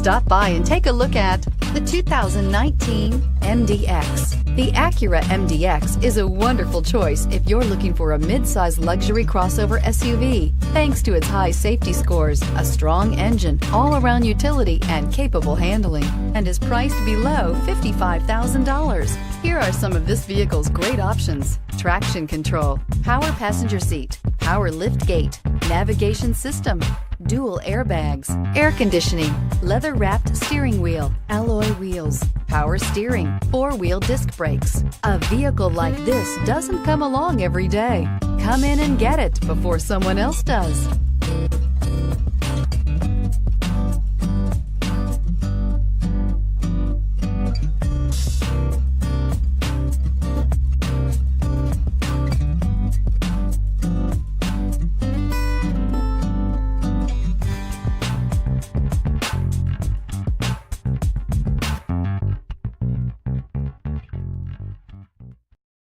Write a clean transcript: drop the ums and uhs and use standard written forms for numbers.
Stop by and take a look at the 2019 MDX. The Acura MDX is a wonderful choice if you're looking for a mid-size luxury crossover SUV. Thanks to its high safety scores, a strong engine, all-around utility, and capable handling, and is priced below $55,000. Here are some of this vehicle's great options: traction control, power passenger seat, power lift gate, navigation system, dual airbags, air conditioning, leather-wrapped steering wheel, alloy wheels, power steering, four-wheel disc brakes. A vehicle like this doesn't come along every day. Come in and get it before someone else does.